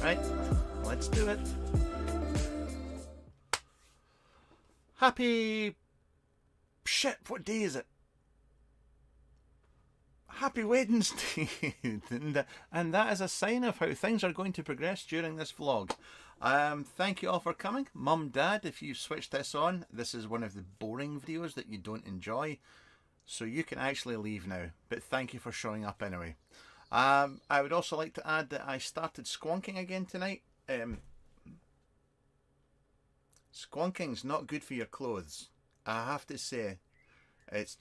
Right, let's do it. Happy... Shit, what day is it? Happy Wednesday. And that is a sign of how things are going to progress during this vlog. Thank you all for coming. Mum, Dad, if you've switched this on, this is one of the boring videos that you don't enjoy. So you can actually leave now. But thank you for showing up anyway. I would also like to add that I started squonking again tonight. Squonking's not good for your clothes. I have to say, it's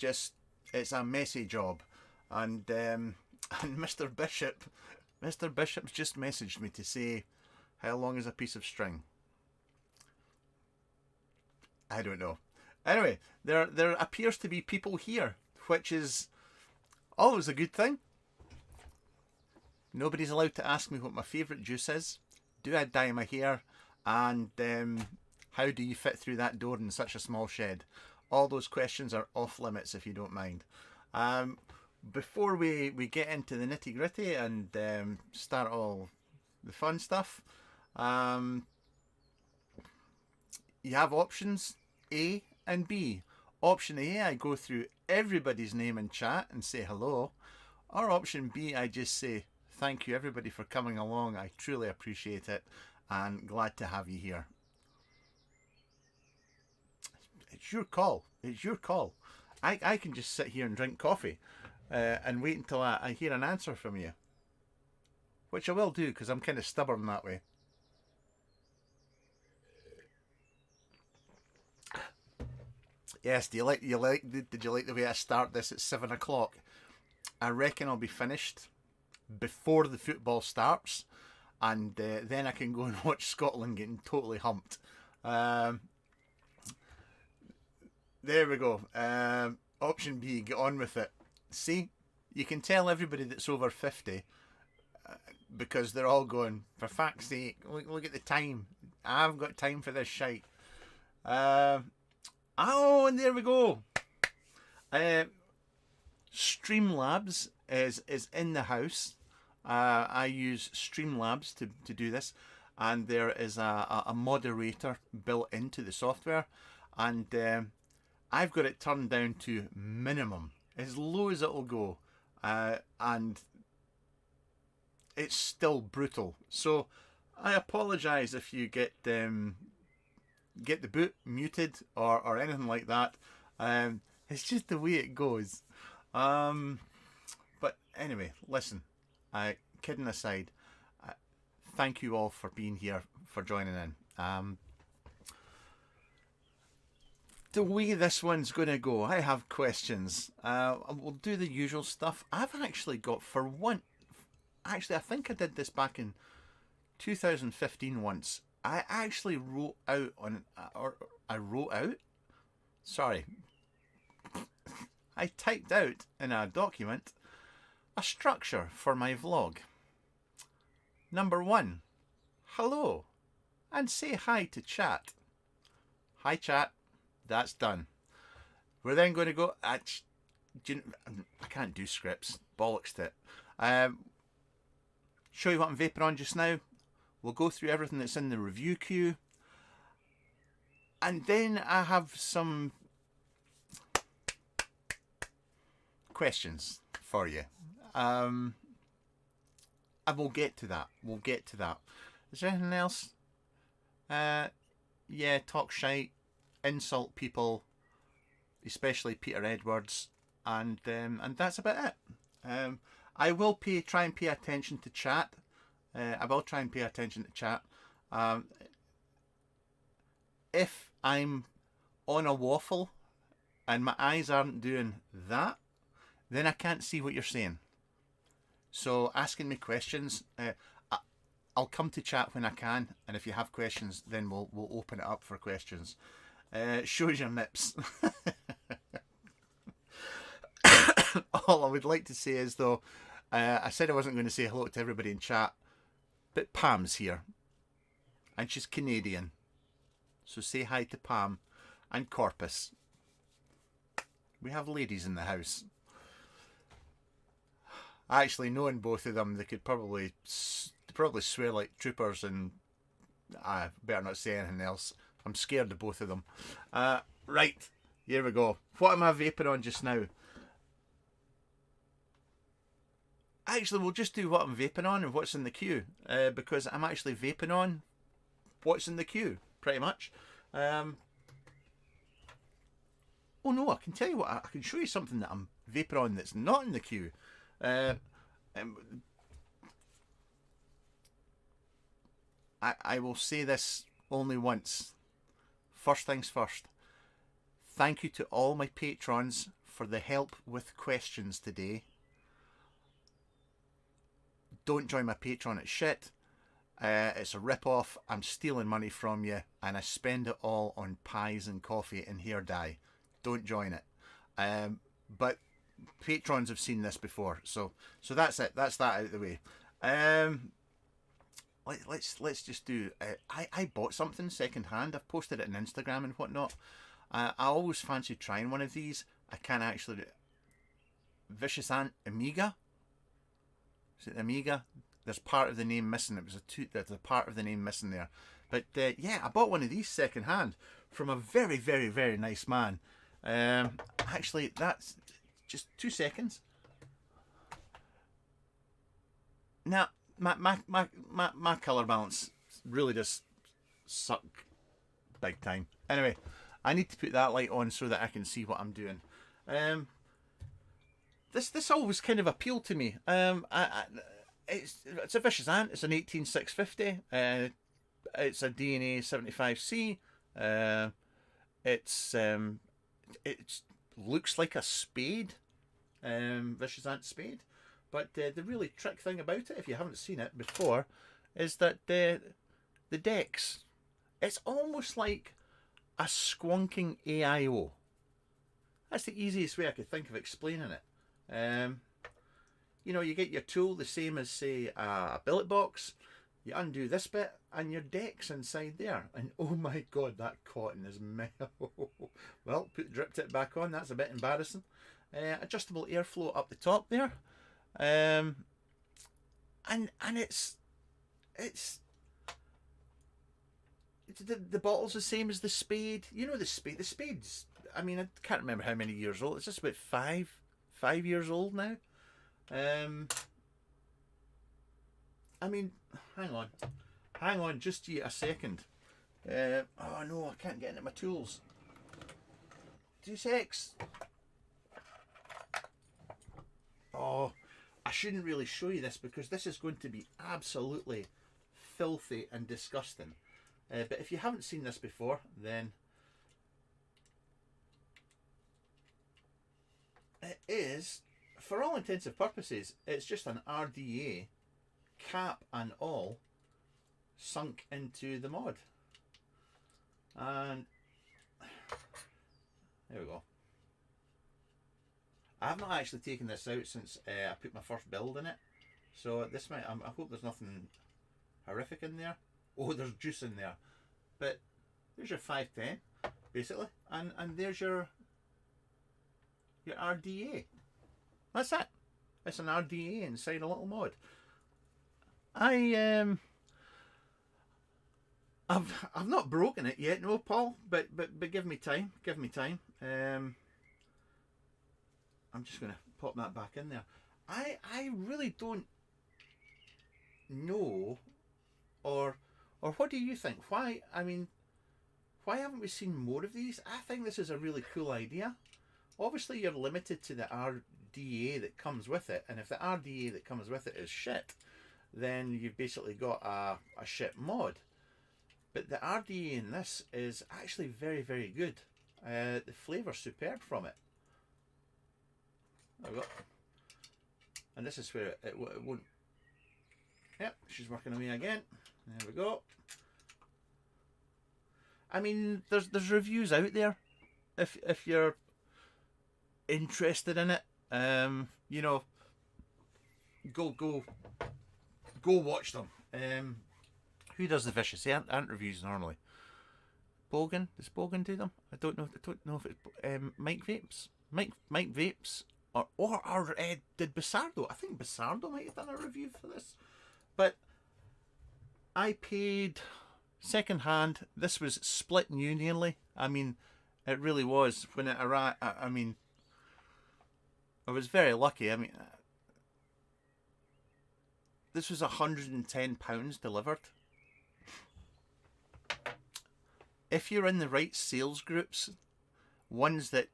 a messy job. And Mr. Bishop's just messaged me to say, how long is a piece of string? I don't know. Anyway, there appears to be people here, which is always a good thing. Nobody's allowed to ask me what my favourite juice is. Do I dye my hair? And how do you fit through that door in such a small shed? All those questions are off limits if you don't mind. Before we get into the nitty gritty and start all the fun stuff, you have options A and B. Option A, I go through everybody's name in chat and say hello. Or option B, I just say thank you everybody for coming along. I truly appreciate it and glad to have you here. It's your call. It's your call. I can just sit here and drink coffee and wait until I hear an answer from you. Which I will do because I'm kind of stubborn that way. Yes, did you like the way I start this at 7 o'clock? I reckon I'll be finished before the football starts, and then I can go and watch Scotland getting totally humped. There we go. Option B, get on with it. See, you can tell everybody that's over 50 because they're all going, for fuck's sake, look at the time. I haven't got time for this shite. Oh, and there we go. Streamlabs is in the house. I use Streamlabs to do this, and there is a moderator built into the software, and I've got it turned down to minimum, as low as it'll go, and it's still brutal. So I apologise if you get the boot muted or anything like that. It's just the way it goes. But anyway, listen, kidding aside, thank you all for being here, for joining in. The way this one's going to go, I have questions. We'll do the usual stuff. I've actually got, for one, actually I think I did this back in 2015 once. I actually wrote out on, I typed out in a document a structure for my vlog. Number 1, hello, and say hi to chat. Hi chat, that's done. We're then going to go, I can't do scripts, bollocks to it. Show you what I'm vaping on just now. We'll go through everything that's in the review queue. And then I have some questions for you. And we'll get to that. We'll get to that. Is there anything else? Yeah, talk shite, insult people, especially Peter Edwards, and that's about it. I will try and pay attention to chat. I will try and pay attention to chat. If I'm on a waffle and my eyes aren't doing that, then I can't see what you're saying. So asking me questions, I'll come to chat when I can, and if you have questions, then we'll open it up for questions. Shows your nips. All I would like to say is, though, I said I wasn't going to say hello to everybody in chat, but Pam's here, and she's Canadian. So say hi to Pam and Corpus. We have ladies in the house. Actually, knowing both of them, they could probably swear like troopers, and I better not say anything else. I'm scared of both of them. Right, here we go. What am I vaping on just now? Actually, we'll just do what I'm vaping on and what's in the queue, because I'm actually vaping on what's in the queue, pretty much. Oh no, I can tell you what, I can show you something that I'm vaping on that's not in the queue. I will say this only once. First things first. Thank you to all my patrons for the help with questions today. Don't join my Patreon, it's shit. It's a rip-off. I'm stealing money from you, and I spend it all on pies and coffee and hair dye. Don't join it. But patrons have seen this before, so that's it. That's that out of the way. Let's just do. I bought something second hand. I've posted it on Instagram and whatnot. I always fancied trying one of these. I can't actually. Vicious Ant Amiga. Is it Amiga? There's part of the name missing. It was there's a part of the name missing there. But yeah, I bought one of these second hand from a very, very, very nice man. Actually, that's just 2 seconds. Now, my colour balance really does suck big time. Anyway, I need to put that light on so that I can see what I'm doing. This always kind of appealed to me. It's a Vicious Ant. It's an 18650. It's a DNA 75C. It looks like a spade, Vicious Ant spade. But the really trick thing about it, if you haven't seen it before, is that the decks, it's almost like a squonking AIO. That's the easiest way I could think of explaining it. You know, you get your tool the same as, say, a billet box. You undo this bit and your deck's inside there. And oh my god, that cotton is metal. Well, drip tip back on. That's a bit embarrassing. Adjustable airflow up the top there. And it's the bottle's the same as the spade. You know, the spade's, I mean, I can't remember how many years old. It's just about five years old now. I mean, hang on just a second. Oh no, I can't get into my tools. 2 secs. Oh, I shouldn't really show you this because this is going to be absolutely filthy and disgusting. But if you haven't seen this before, then it is, for all intents and purposes, it's just an RDA cap and all sunk into the mod. And there we go. I have not actually taken this out since I put my first build in it. So this might, I hope there's nothing horrific in there. Oh, there's juice in there. But there's your 510, basically. And there's your RDA. That's it. It's an RDA inside a little mod. I've not broken it yet, no, Paul. But give me time. Give me time. I'm just gonna pop that back in there. I really don't know, or what do you think? Why? I mean, why haven't we seen more of these? I think this is a really cool idea. Obviously, you're limited to the RDA that comes with it, and if the RDA that comes with it is shit, then you've basically got a shit mod. But the RDA in this is actually very, very good. The flavour's superb from it. There we go. And this is where it won't. Yep, she's working away again. There we go. I mean, there's reviews out there if you're interested in it. You know, go watch them. Who does the vicious? They aren't reviews normally. Bogan, does Bogan do them? I don't know if it's Mike Vapes. Mike Vapes, or did Basardo? I think Basardo might have done a review for this. But I paid second hand. This was split unionly. I mean, it really was when it arrived. I mean, I was very lucky. I mean, this was £110 delivered. If you're in the right sales groups, ones that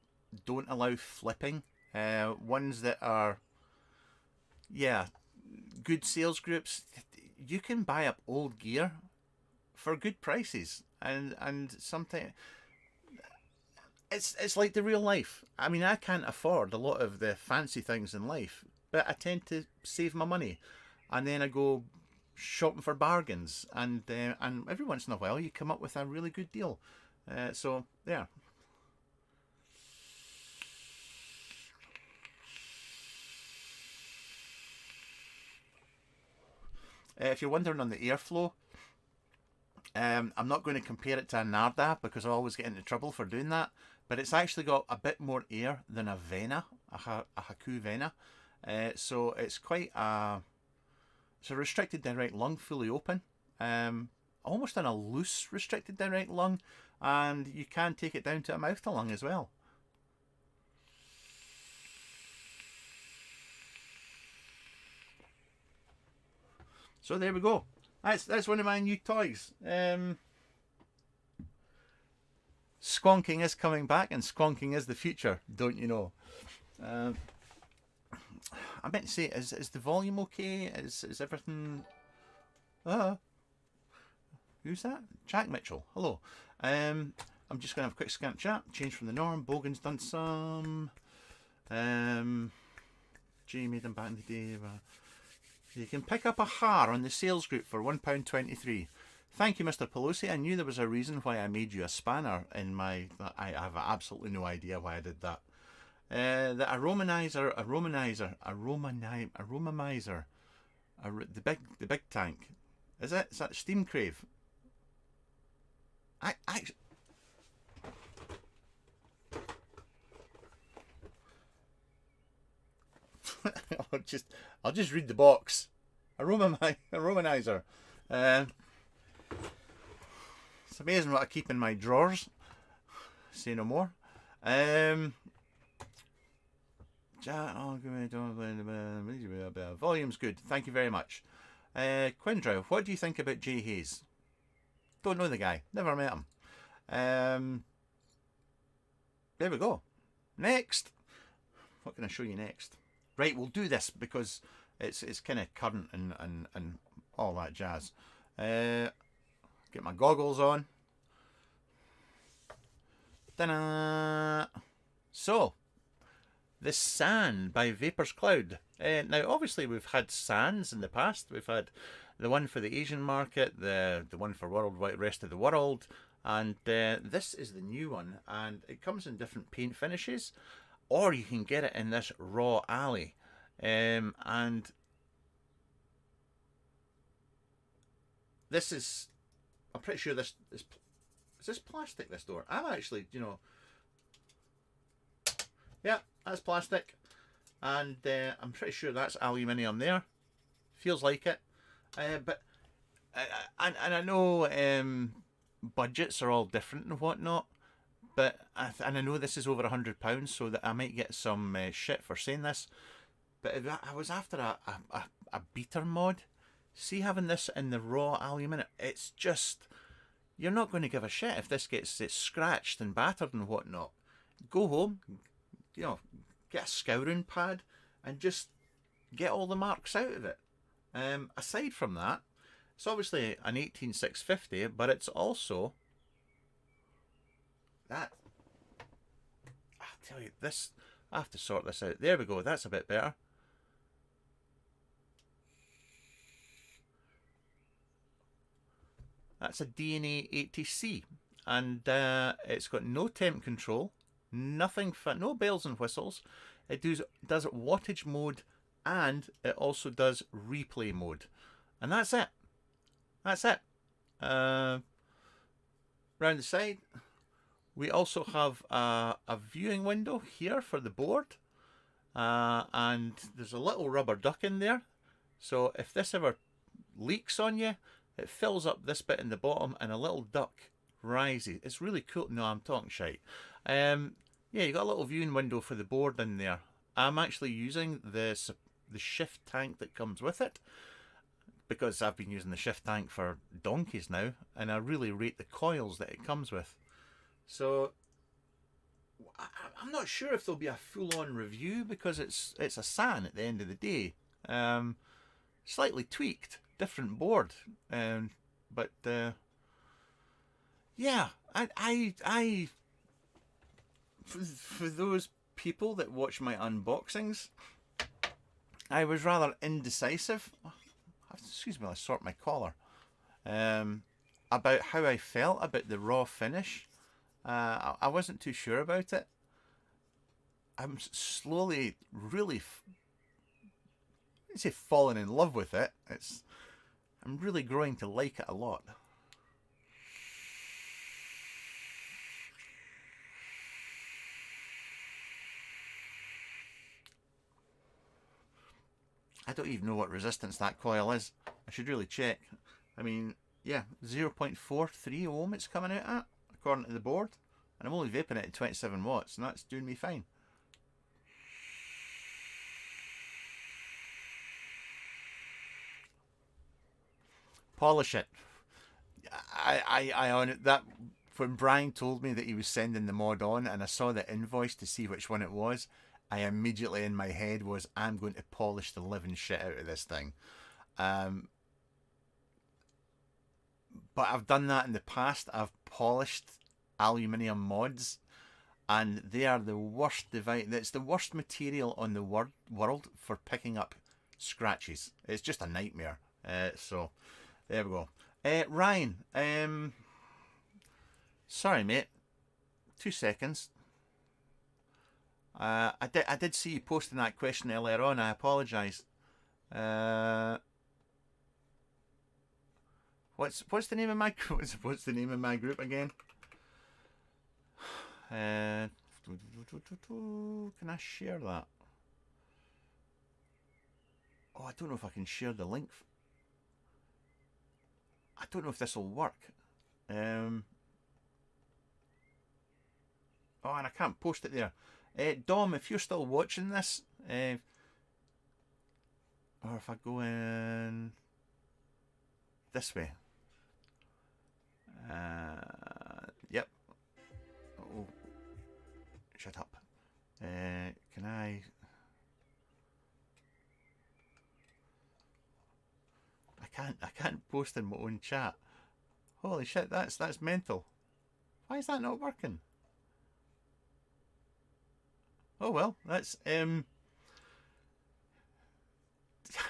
don't allow flipping, ones that are, yeah, good sales groups, you can buy up old gear for good prices, and sometimes it's like the real life. I mean, I can't afford a lot of the fancy things in life, but I tend to save my money, and then I go shopping for bargains, and every once in a while you come up with a really good deal. So there. If you're wondering on the airflow, I'm not going to compare it to a Narda because I always get into trouble for doing that, but it's actually got a bit more air than a Vena, a Haku Vena. So it's quite it's a restricted direct lung, fully open, almost in a loose restricted direct lung, and you can take it down to a mouth to lung as well. So there we go. That's one of my new toys. Squonking is coming back, and squonking is the future, don't you know? I meant to say, is the volume okay? Is everything? Who's that? Jack Mitchell. Hello. I'm just going to have a quick scan chat. Change from the norm. Bogan's done some. Jay made them back in the day. You can pick up a har on the sales group for £1.23. Thank you, Mr. Pelosi. I knew there was a reason why I made you a spanner in my... I have absolutely no idea why I did that. The aromamizer, the big tank. Is it? Is that Steam Crave? I'll just read the box. Aromanizer. It's amazing what I keep in my drawers. Say no more. Volume's good. Thank you very much. Quindrow, what do you think about Jay Hayes? Don't know the guy. Never met him. There we go. Next. What can I show you next? Right, we'll do this because it's kind of current and all that jazz. Get my goggles on. Ta-da! So, the San by Vapor's Cloud. Now, obviously, we've had Sans in the past. We've had the one for the Asian market, the one for worldwide rest of the world, and this is the new one, and it comes in different paint finishes. or you can get it in this raw alley. And this is, I'm pretty sure this is this plastic, this door? I'm actually, you know, yeah, that's plastic. And I'm pretty sure that's aluminium there. Feels like it. But and I know budgets are all different and whatnot. But and I know this is over £100, so that I might get some shit for saying this. But if I was after a beater mod, see, having this in the raw aluminium, it's just, you're not going to give a shit if this gets scratched and battered and whatnot. Go home, you know, get a scouring pad and just get all the marks out of it. Aside from that, it's obviously an 18650, but it's also that. I tell you, this, I have to sort this out. There we go. That's a bit better. That's a DNA 80C, and it's got no temp control, nothing, no bells and whistles. It does wattage mode, and it also does replay mode, and that's it. That's it. Round the side, we also have a viewing window here for the board, and there's a little rubber duck in there. So if this ever leaks on you, it fills up this bit in the bottom, and a little duck rises. It's really cool. No, I'm talking shite. Yeah, you got a little viewing window for the board in there. I'm actually using the shift tank that comes with it, because I've been using the shift tank for donkeys now, and I really rate the coils that it comes with. So I'm not sure if there'll be a full-on review, because it's a SAN at the end of the day. Slightly tweaked, different board, but yeah, I for those people that watch my unboxings, I was rather indecisive. Excuse me, I'll sort my collar. About how I felt about the raw finish. I wasn't too sure about it. I'm slowly, really, I'd say falling in love with it. I'm really growing to like it a lot. I don't even know what resistance that coil is. I should really check. I mean, yeah, 0.43 ohm it's coming out at, according to the board. And I'm only vaping it at 27 watts, and that's doing me fine. Polish it. I on it, that when Brian told me that he was sending the mod on, and I saw the invoice to see which one it was, I immediately in my head was, I'm going to polish the living shit out of this thing. But I've done that in the past. I've polished aluminium mods, and they are the worst device. It's the worst material on the world for picking up scratches. It's just a nightmare. So there we go. Ryan, sorry mate, 2 seconds. I did see you posting that question earlier on. I apologise. What's the name of my what's the name of my group again? Can I share that? Oh, I don't know if I can share the link. I don't know if this will work. Oh, and I can't post it there. Dom, if you're still watching this, or if I go in this way. Yep. Oh, shut up. Can I? I can't post in my own chat. Holy shit, that's mental. Why is that not working? Oh well, that's I'm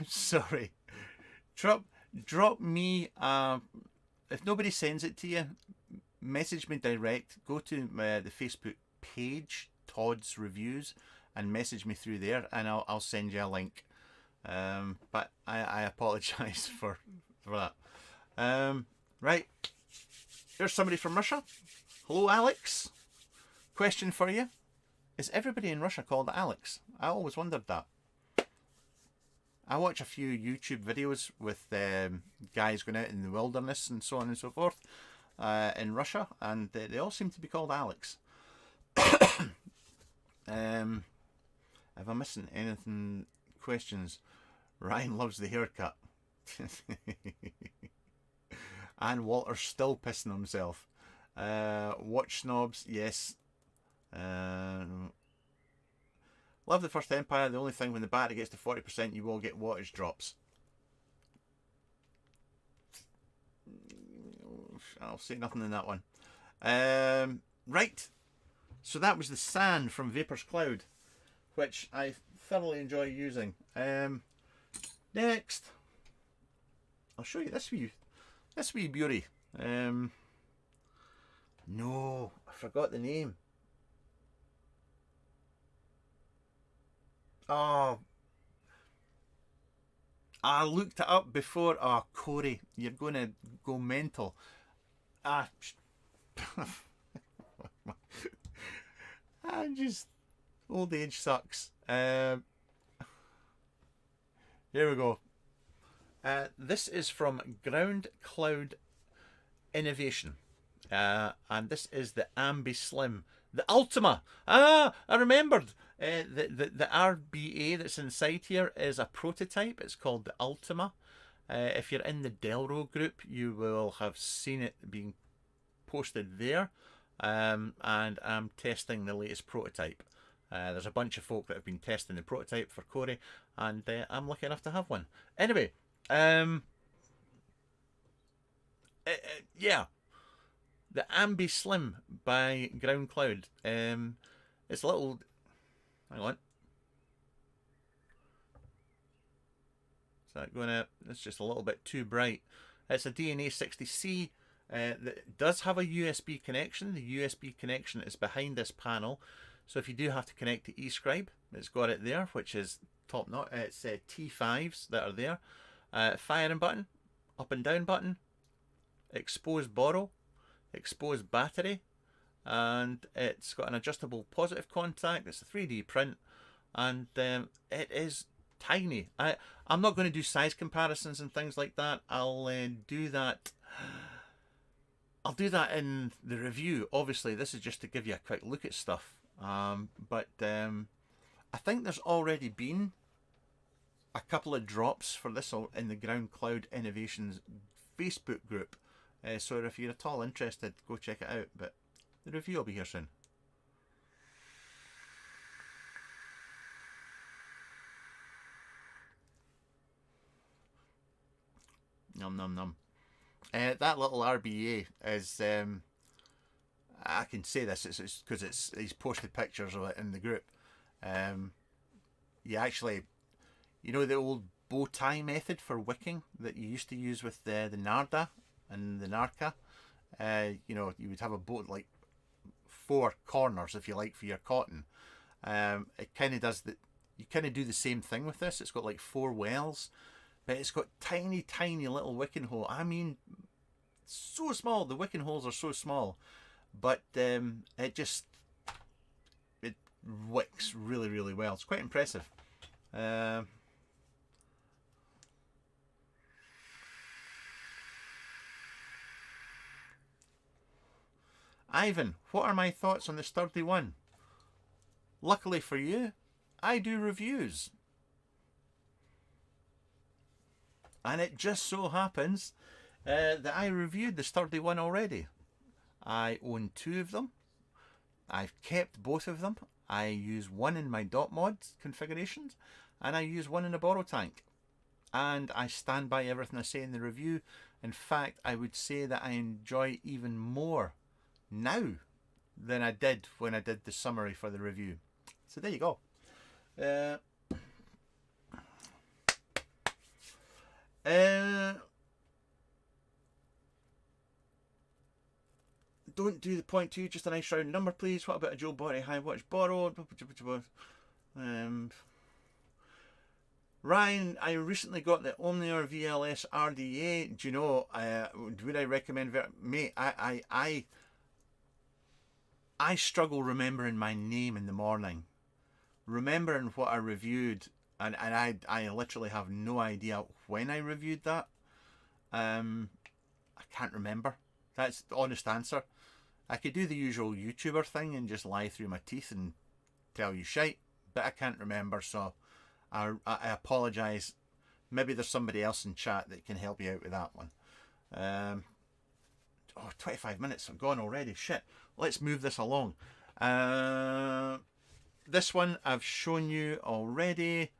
sorry. Drop me if nobody sends it to you, message me direct. Go to the Facebook page, Todd's Reviews, and message me through there, and I'll send you a link. But I apologise for that. Right, here's somebody from Russia. Hello, Alex. Question for you: is everybody in Russia called Alex? I always wondered that. I watch a few YouTube videos with guys going out in the wilderness and so on and so forth in Russia, and they all seem to be called Alex. If I'm missing anything, questions. Ryan loves the haircut. And Walter's still pissing himself. Watch snobs, yes. Love the First Empire. The only thing, when the battery gets to 40%, you will get wattage drops. I'll say nothing in that one. Right. So that was the sand from Vapor's Cloud, which I thoroughly enjoy using. Next, I'll show you this wee beauty. No, I forgot the name. Oh, I looked it up before. Oh, Corey, you're going to go mental. I'm just, old age sucks. Here we go. This is from Ground Cloud Innovation. And this is the Ambi Slim. The Ultima. I remembered. The RBA that's inside here is a prototype. It's called the Ultima. If you're in the Delro group, you will have seen it being posted there. And I'm testing the latest prototype. There's a bunch of folk that have been testing the prototype for Corey, and I'm lucky enough to have one. Anyway, yeah. The Ambi Slim by Ground Cloud. It's a little... Hang on. Is that going to... It's just a little bit too bright. It's a DNA 60C. That does have a USB connection. The USB connection is behind this panel. So if you do have to connect to eScribe, it's got it there, which is top notch. It's T5s that are there. Firing button, up and down button, expose borrow, expose battery, and it's got an adjustable positive contact. It's a 3D print, and it is tiny. I'm not going to do size comparisons and things like that. I'll do that in the review. Obviously, this is just to give you a quick look at stuff. But I think there's already been a couple of drops for this in the Ground Cloud Innovations Facebook group. So if you're at all interested, go check it out. But the review will be here soon. Num num num. That little RBA is... I can say this because he's posted pictures of it in the group. You actually, you know the old bow tie method for wicking that you used to use with the Narda and the Narca. You know, you would have a bow like 4 corners, if you like, for your cotton. It kind of does that. You kind of do the same thing with this. It's got like 4 wells, but it's got tiny little wicking hole. I mean, so small. The wicking holes are so small. But it wicks really well. It's quite impressive. Ivan, what are my thoughts on the Sturdy One? Luckily for you, I do reviews. And it just so happens that I reviewed the Sturdy One already. I own 2 of them. I've kept both of them. I use one in my dot mod configurations, and I use one in a borrow tank. And I stand by everything I say in the review. In fact, I would say that I enjoy even more now than I did when I did the summary for the review. So there you go. Don't do the 0.2, just a nice round number, please. What about a Joe Body High Watch borrowed? Ryan, I recently got the Omnior VLS RDA. Do you know, would I recommend it? Mate, I struggle remembering my name in the morning. Remembering what I reviewed, and I literally have no idea when I reviewed that. I can't remember. That's the honest answer. I could do the usual YouTuber thing and just lie through my teeth and tell you shite, but I can't remember, so I apologise. Maybe there's somebody else in chat that can help you out with that one. 25 minutes have gone already. Shit. Let's move this along. This one I've shown you already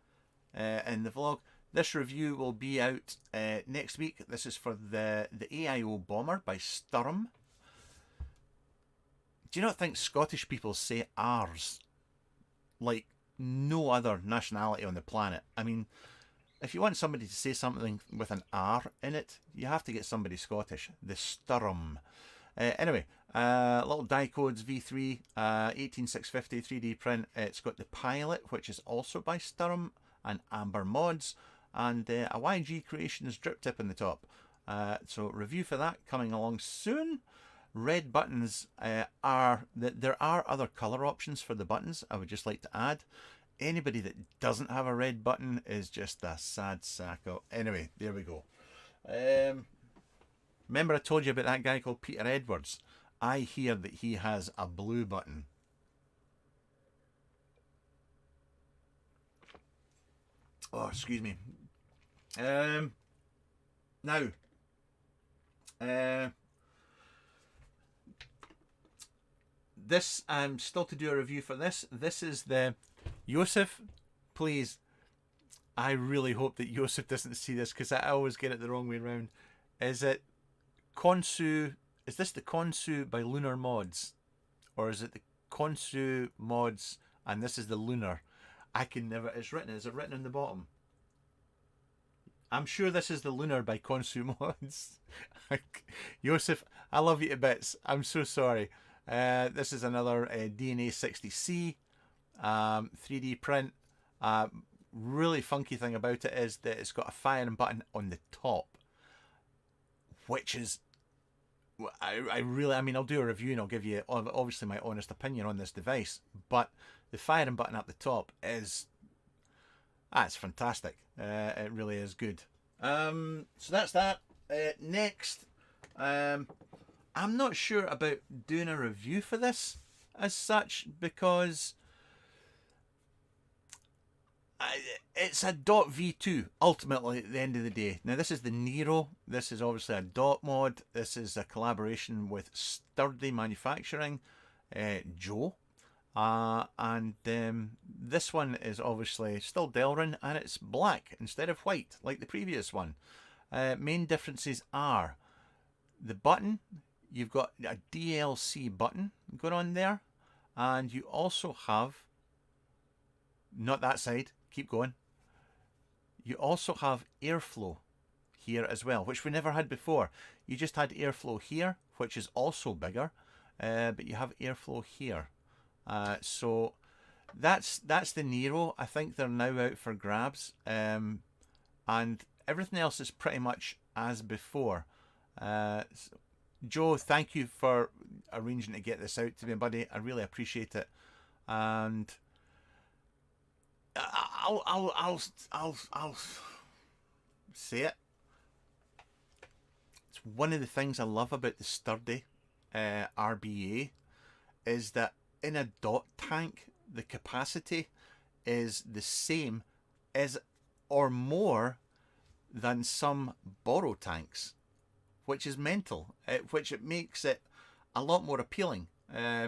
in the vlog. This review will be out next week. This is for the AIO Bomber by Sturum. Do you not think Scottish people say ours like no other nationality on the planet? I mean, if you want somebody to say something with an R in it, you have to get somebody Scottish. The Sturum. Anyway, little die codes V3, 18650 3D print. It's got the Pilot, which is also by Sturum and Amber Mods, and a YG Creations drip tip in the top. So review for that coming along soon. Red buttons are that there are other color options for the buttons. I would just like to add, anybody that doesn't have a red button is just a sad sack. Anyway, there we go. Remember I told you about that guy called Peter Edwards? I hear that he has a blue button. Oh, excuse me. Now, this, I'm still to do a review for this. This is the Yosef. Please, I really hope that Yosef doesn't see this, because I always get it the wrong way around. Is it Konsu? Is this the Konsu by Lunar Mods, or is it the Konsu Mods and this is the Lunar? I can never. It's written. Is it written on the bottom? I'm sure this is the Lunar by Konsu Mods. Yosef, I love you to bits. I'm so sorry. This is another DNA 60C 3D print. Really funky thing about it is that it's got a firing button on the top, which is, I mean, I'll do a review and I'll give you obviously my honest opinion on this device, but the firing button at the top is, it's fantastic. It really is good. So that's that. Next, I'm not sure about doing a review for this as such, because it's a .v2 ultimately at the end of the day. Now this is the Nero. This is obviously a dot mod. This is a collaboration with Sturdy Manufacturing, Joe. And this one is obviously still Delrin, and it's black instead of white like the previous one. Main differences are the button. You've got a DLC button going on there, and you also have, not that side, keep going, you also have airflow here as well, which we never had before. You just had airflow here, which is also bigger, but you have airflow here. So that's the Nero. I think they're now out for grabs, and everything else is pretty much as before. Joe, thank you for arranging to get this out to me, buddy. I really appreciate it, and I'll say it. It's one of the things I love about the Sturdy RBA is that in a dot tank, the capacity is the same as or more than some borrow tanks, which is mental, which it makes it a lot more appealing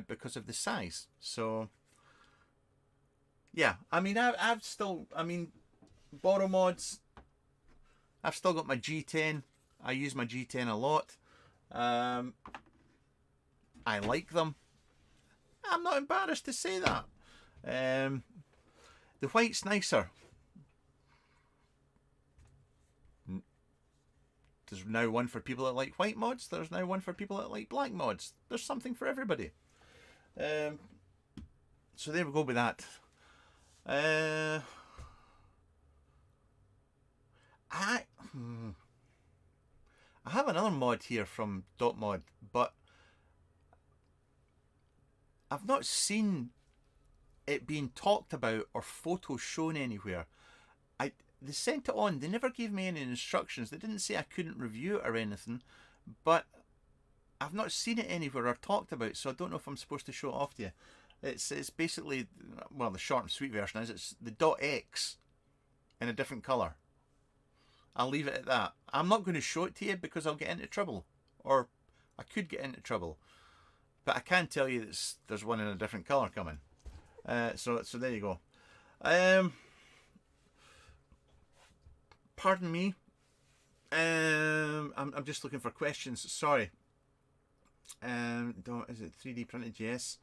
because of the size. So yeah, I mean, I've still, I mean, borrow mods, I've still got my G10. I use my G10 a lot. I like them. I'm not embarrassed to say that. The white's nicer. There's now one for people that like white mods. There's now one for people that like black mods. There's something for everybody. So there we go with that. I have another mod here from .mod, but I've not seen it being talked about or photos shown anywhere. They sent it on. They never gave me any instructions. They didn't say I couldn't review it or anything, but I've not seen it anywhere or talked about, so I don't know if I'm supposed to show it off to you. It's basically, well, the short and sweet version is it's the .x in a different colour. I'll leave it at that. I'm not going to show it to you because I'll get into trouble, or I could get into trouble. But I can tell you that there's one in a different colour coming. So there you go. Pardon me. I'm just looking for questions. Sorry. Is it 3D printed? Yes.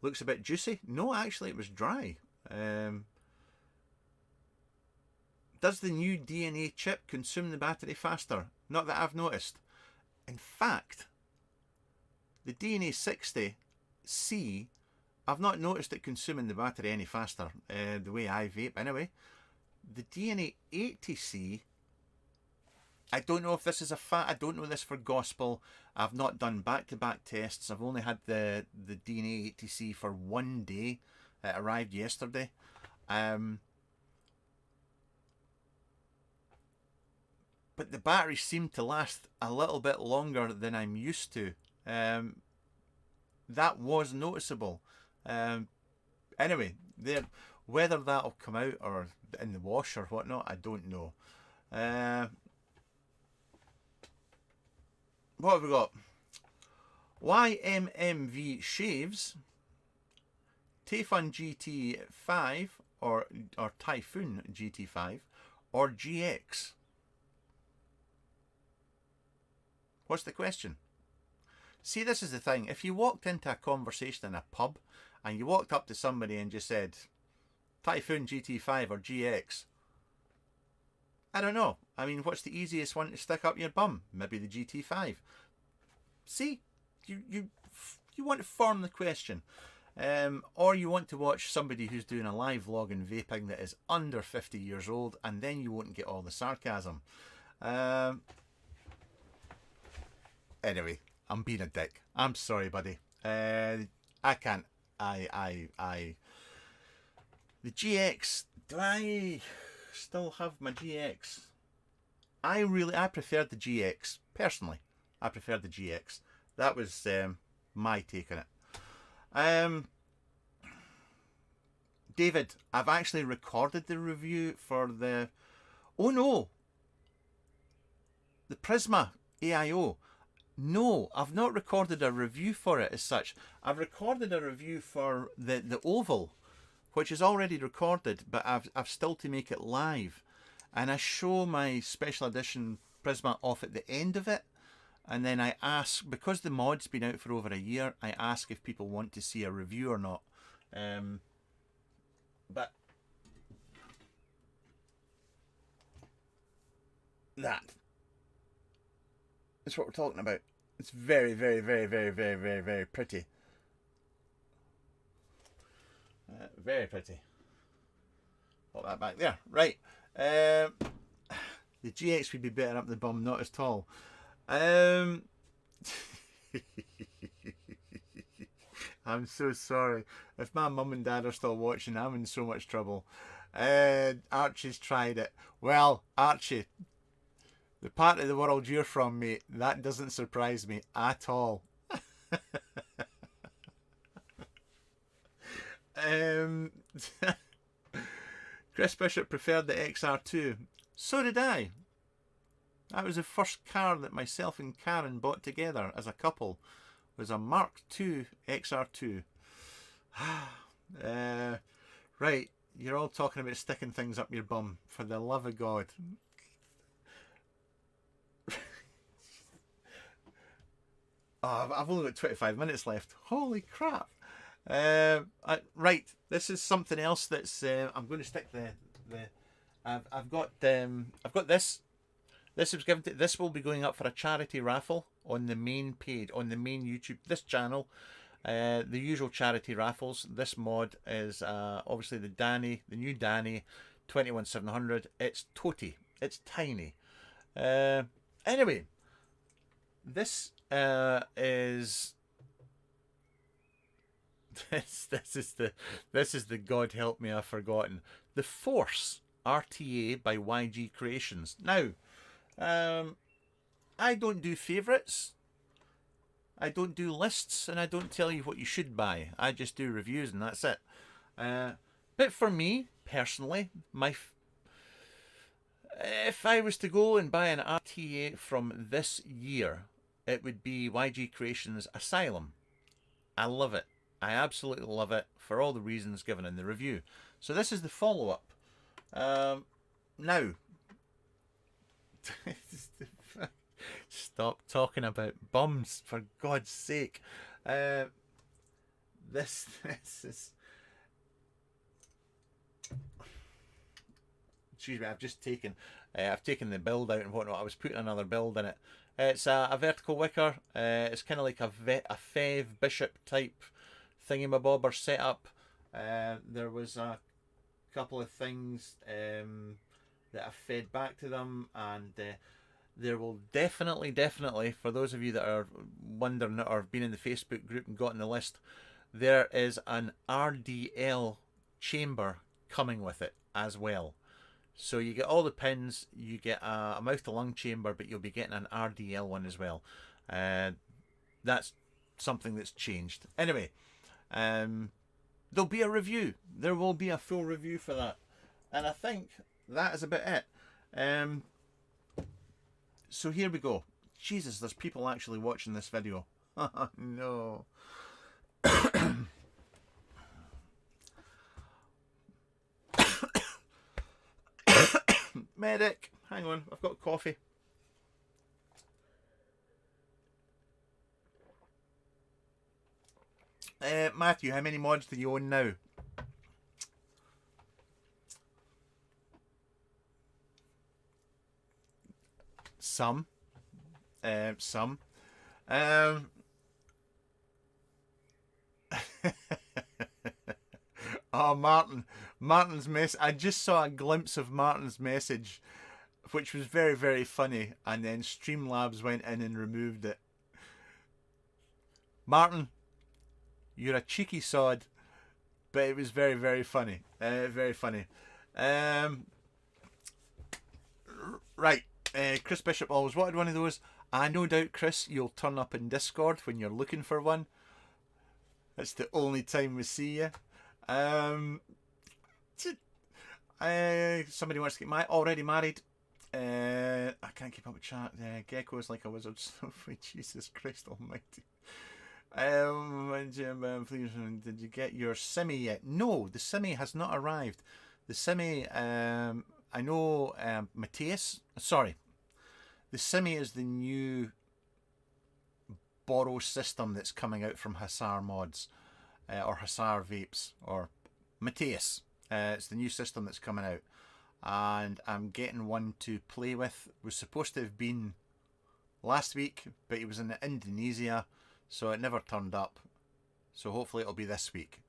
Looks a bit juicy. No, actually, it was dry. Does the new DNA chip consume the battery faster? Not that I've noticed. In fact, the DNA 60C, I've not noticed it consuming the battery any faster, the way I vape anyway. The DNA 80C, I don't know if this is I don't know this for gospel. I've not done back-to-back tests. I've only had the DNA 80C for one day. It arrived yesterday. But the battery seemed to last a little bit longer than I'm used to. That was noticeable. Anyway, whether that'll come out or in the wash or whatnot, I don't know. What have we got? YMMV shaves, Typhoon GT5 or Typhoon GT5 or GX. What's the question? See, this is the thing. If you walked into a conversation in a pub and you walked up to somebody and just said Typhoon GT5 or GX, I don't know. I mean, what's the easiest one to stick up your bum? Maybe the GT5. See, you want to form the question. Or you want to watch somebody who's doing a live vlog in vaping that is under 50 years old, and then you won't get all the sarcasm. Anyway, I'm being a dick. I'm sorry, buddy. I can't. The GX. Do I still have my GX? I preferred the GX. Personally, I preferred the GX. That was my take on it. David, I've actually recorded the review for the... Oh no! The Prisma AIO. No, I've not recorded a review for it as such. I've recorded a review for the Oval, which is already recorded, but I've still to make it live. And I show my special edition Prisma off at the end of it. And then I ask, because the mod's been out for over a year, I ask if people want to see a review or not. But that's what we're talking about. It's very, very, very, very, very, very, very pretty. Very pretty. Put that back there. Right. The GX would be better up the bum, not as tall. I'm so sorry. If my mum and dad are still watching, I'm in so much trouble. Archie's tried it. Well, Archie, the part of the world you're from, mate, that doesn't surprise me at all. Chris Bishop preferred the XR2. So did I. That was the first car that myself and Karen bought together as a couple. Was a Mark II XR2. Right, you're all talking about sticking things up your bum. For the love of God. Oh, I've only got 25 minutes left. Holy crap. Right, this is something else that's... I'm going to stick I've got this. This was given to... This will be going up for a charity raffle on the main page, on the main YouTube, this channel. The usual charity raffles. This mod is obviously the new Danny 21700. It's toty. It's tiny. Anyway, this is this is the God help me I've forgotten, the Force RTA by YG Creations. Now, I don't do favourites, I don't do lists, and I don't tell you what you should buy. I just do reviews and that's it. But for me personally, if I was to go and buy an RTA from this year, it would be YG Creations Asylum. I love it. I absolutely love it for all the reasons given in the review. So this is the follow-up. Now, stop talking about bums, for God's sake. This is... Excuse me, I've taken the build out and whatnot. I was putting another build in it. It's a vertical wicker. It's kind of like a Fev Bishop type thingamabobber setup. There was a couple of things that I fed back to them, and there will definitely, for those of you that are wondering or have been in the Facebook group and gotten the list, there is an RDL chamber coming with it as well. So you get all the pins, you get a mouth to lung chamber, but you'll be getting an RDL one as well. That's something that's changed. Anyway, there'll be a review. There will be a full review for that. And I think that is about it. So here we go. Jesus, there's people actually watching this video. No. Medic, hang on, I've got coffee. Matthew, how many mods do you own now? Some. Oh, Martin's mess. I just saw a glimpse of Martin's message, which was very, very funny, and then Streamlabs went in and removed it. Martin, you're a cheeky sod, but it was very, very funny. Very funny. Right. Chris Bishop always wanted one of those. I no doubt, Chris, you'll turn up in Discord when you're looking for one. That's the only time we see you. Somebody wants to get already married. I can't keep up with chat. Gecko's like a wizard. Jesus Christ Almighty. Please, did you get your Simi yet? No, the Simi has not arrived. The Simi, I know Matthias. Sorry, the Simi is the new borrow system that's coming out from Hussar Mods. Or Hussar Vapes, or Matthias. It's the new system that's coming out, and I'm getting one to play with. It was supposed to have been last week, but he was in Indonesia, so it never turned up. So hopefully it'll be this week.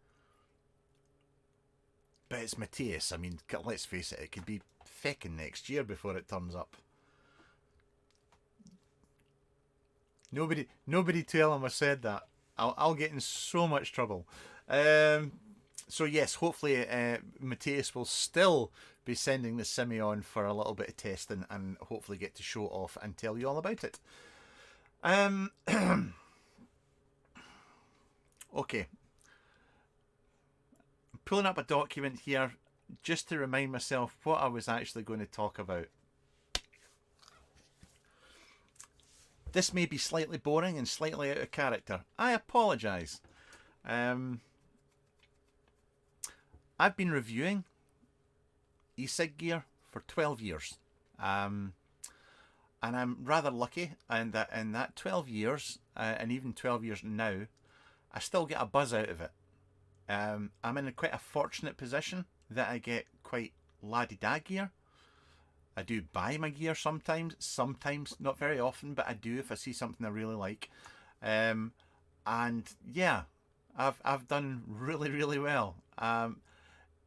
But it's Matthias. I mean, let's face it, it could be feckin' next year before it turns up. Nobody tell him I said that. I'll get in so much trouble. So yes, hopefully Matthias will still be sending the Simi on for a little bit of testing, and hopefully get to show it off and tell you all about it. Okay. I'm pulling up a document here just to remind myself what I was actually going to talk about. This may be slightly boring and slightly out of character. I apologise. I've been reviewing e-cig gear for 12 years. And I'm rather lucky in that 12 years, and even 12 years now, I still get a buzz out of it. I'm in quite a fortunate position that I get quite la-di-da gear. I do buy my gear sometimes, not very often, but I do if I see something I really like. And yeah, I've done really, really well.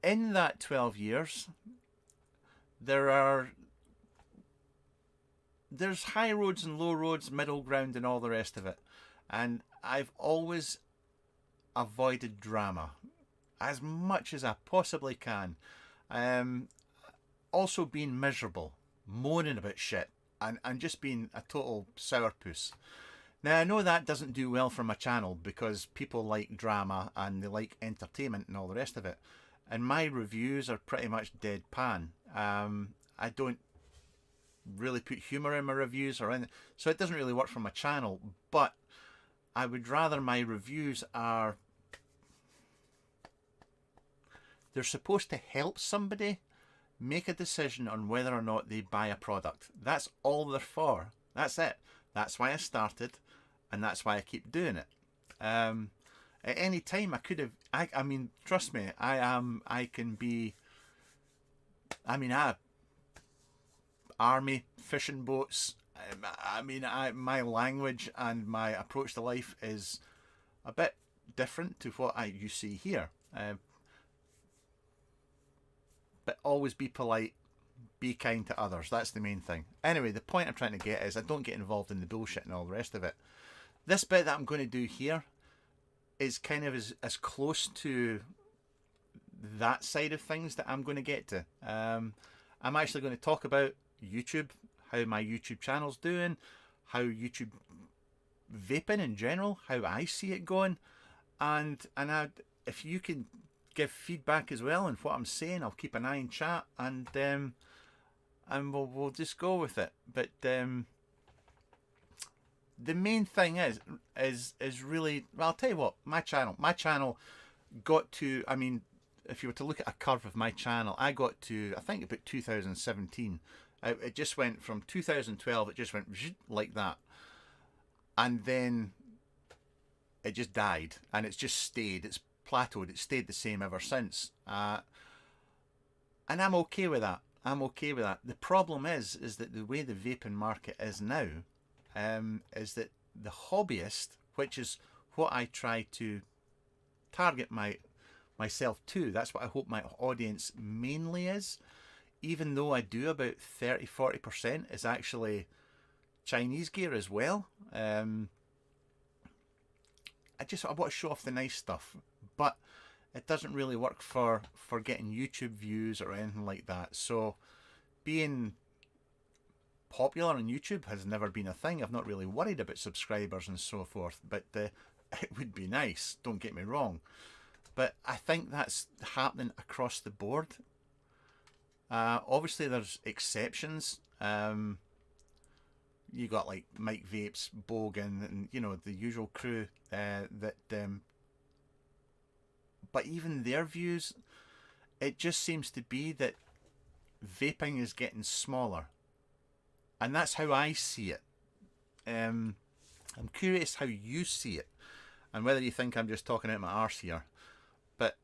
In that 12 years, there's high roads and low roads, middle ground, and all the rest of it. And I've always avoided drama as much as I possibly can. Also being miserable, moaning about shit, and just being a total sourpuss. Now, I know that doesn't do well for my channel because people like drama and they like entertainment and all the rest of it. And my reviews are pretty much deadpan. I don't really put humour in my reviews or anything, so it doesn't really work for my channel. But I would rather my reviews are... they're supposed to help somebody make a decision on whether or not they buy a product. That's all they're for. That's it. That's why I started, and that's why I keep doing it. At any time I could have... I mean, trust me, I can be... I mean, army, fishing boats. My language and my approach to life is a bit different to what you see here. But always be polite, be kind to others. That's the main thing. Anyway, the point I'm trying to get is I don't get involved in the bullshit and all the rest of it. This bit that I'm going to do here is kind of as close to that side of things that I'm going to get to. I'm actually going to talk about YouTube, how my YouTube channel's doing, how YouTube vaping in general, how I see it going, and if you can give feedback as well on what I'm saying, I'll keep an eye in chat, and we'll just go with it. But the main thing is really, well, I'll tell you what, my channel got to, I mean, if you were to look at a curve of my channel, I got to, I think, about 2017. It just went from 2012, it just went like that, and then it just died, and it's just stayed, it's plateaued, it's stayed the same ever since, and I'm okay with that. I'm okay with that. The problem is that the way the vaping market is now, is that the hobbyist, which is what I try to target myself to, that's what I hope my audience mainly is, even though I do about 30-40% is actually Chinese gear as well. I want to show off the nice stuff, but it doesn't really work for getting YouTube views or anything like that. So being popular on YouTube has never been a thing. I've not really worried about subscribers and so forth, but it would be nice, don't get me wrong. But I think that's happening across the board. Obviously there's exceptions. You got like Mike Vapes, Bogan, and you know, the usual crew but even their views, it just seems to be that vaping is getting smaller, and that's how I see it. I'm curious how you see it, and whether you think I'm just talking out my arse here. But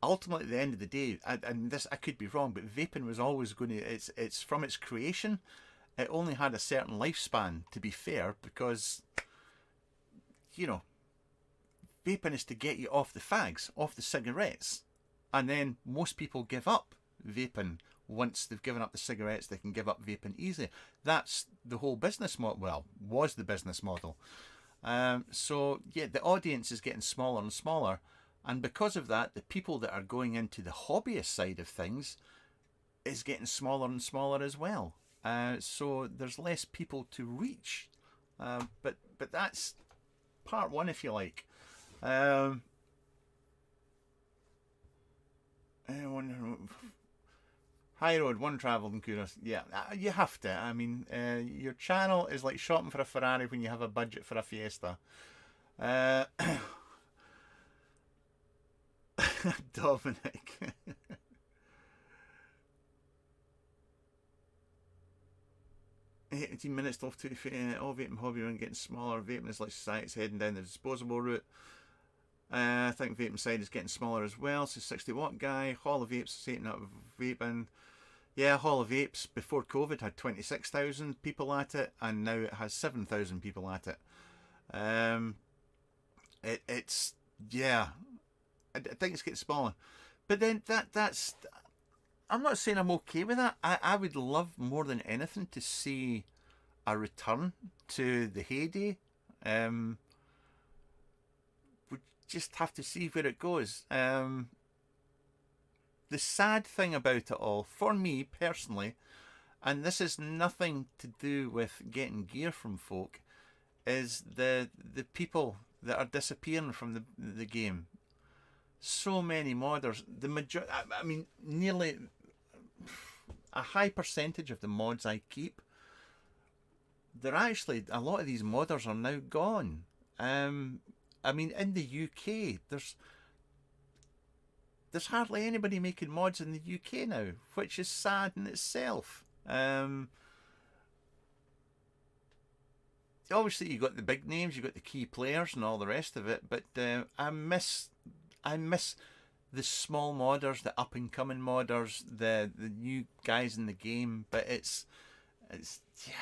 ultimately, at the end of the day, and this, I could be wrong, but vaping was always going to, it's from its creation, it only had a certain lifespan, to be fair, because, you know, vaping is to get you off the fags, off the cigarettes, and then most people give up vaping. Once they've given up the cigarettes, they can give up vaping easily. That's the whole business model, well, was the business model. So yeah, the audience is getting smaller and smaller, and because of that, the people that are going into the hobbyist side of things is getting smaller and smaller as well. So there's less people to reach. But that's part one, if you like. High road, one travelled and kudos. Yeah, you have to. I mean, your channel is like shopping for a Ferrari when you have a budget for a Fiesta. Dominic. 18 minutes off to all vaping hobby around getting smaller. Vaping is like society's heading down the disposable route. I think vaping side is getting smaller as well. So 60-watt guy, Hall of Vapes setting up vaping. Yeah, Hall of Vapes before COVID had 26,000 people at it, and now it has 7,000 people at it. It's Yeah, I think it's getting smaller. But then that's. I'm not saying I'm okay with that. I would love more than anything to see a return to the heyday. Um, we just have to see where it goes. The sad thing about it all, for me personally, and this is nothing to do with getting gear from folk, is the people that are disappearing from the game. So many modders. I mean, nearly a high percentage of the mods I keep, they're actually, a lot of these modders are now gone. I mean, in the UK, there's hardly anybody making mods in the UK now, which is sad in itself. Obviously, you got the big names, you got the key players, and all the rest of it. But I miss the small modders, the up and coming modders, the new guys in the game. But it's yeah,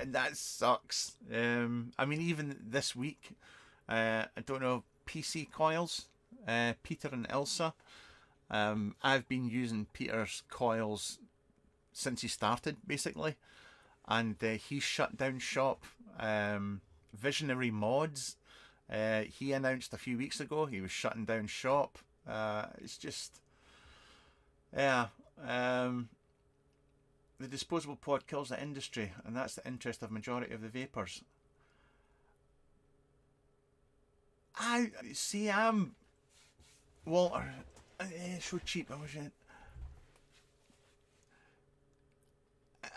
and that sucks. I mean, even this week, I don't know, PC Coils, Peter and Elsa. I've been using Peter's coils since he started, basically, and he shut down shop. Visionary Mods, he announced a few weeks ago he was shutting down shop. It's just, yeah. The disposable pod kills the industry, and that's the interest of majority of the vapors. I see. I'm Walter. It's so cheap.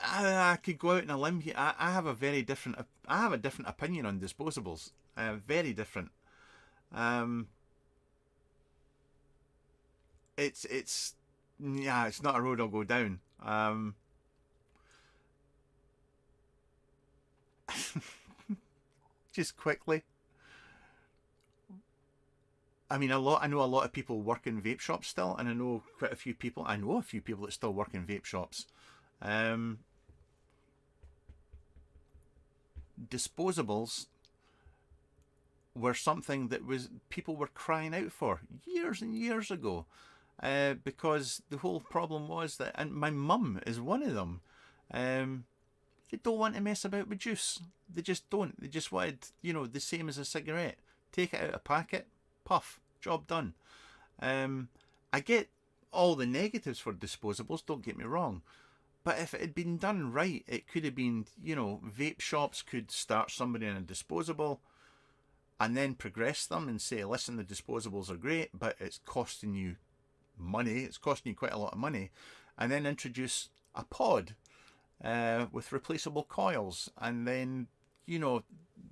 I could go out on a limb here. I have a very different. I have a different opinion on disposables. Very different. It's yeah. It's not a road I'll go down. Just quickly. I mean, I know a lot of people work in vape shops still, and I know quite a few people. I know a few people that still work in vape shops. Disposables were something that was people were crying out for years and years ago, because the whole problem was that, and my mum is one of them. They don't want to mess about with juice. They just don't. They just wanted, the same as a cigarette. Take it out of a packet, puff, job done. I get all the negatives for disposables, don't get me wrong. But if it had been done right, it could have been, vape shops could start somebody in a disposable and then progress them and say, listen, the disposables are great, but it's costing you money. It's costing you quite a lot of money. And then introduce a pod with replaceable coils. And then,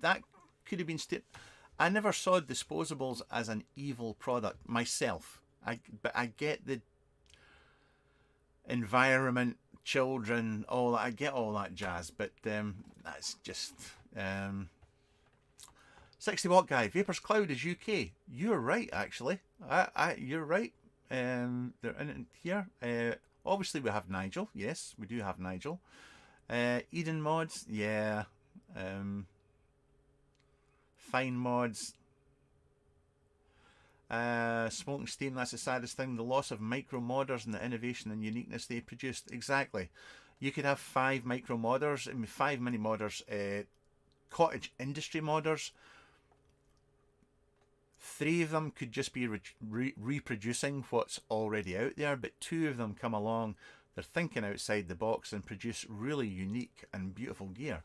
that could have been... I never saw disposables as an evil product myself. But I get the environment, children, all that. I get all that jazz, but that's just 60 watt guy. Vapors Cloud is UK. You're right, actually. You're right. They're in it here. Obviously, we have Nigel. Yes, we do have Nigel. Eden Mods, yeah. Fine Mods. Smoking Steam, that's the saddest thing. The loss of micro modders and the innovation and uniqueness they produced. Exactly. You could have 5 micro modders, 5 mini modders, cottage industry modders. 3 of them could just be reproducing what's already out there, but 2 of them come along, they're thinking outside the box and produce really unique and beautiful gear.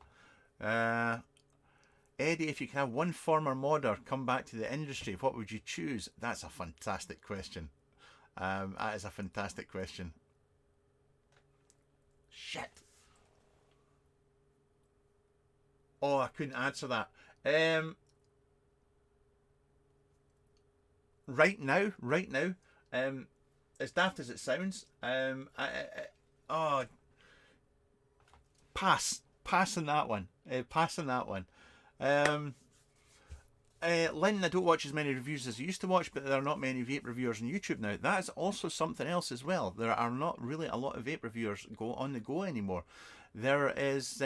Eddie, if you can have one former modder come back to the industry, what would you choose? That's a fantastic question. That is a fantastic question. Shit. Oh, I couldn't answer that. Right now, as daft as it sounds, pass on that one. Lynn, I don't watch as many reviews as I used to watch, but there are not many vape reviewers on YouTube now. That is also something else as well. There are not really a lot of vape reviewers on the go anymore. There is...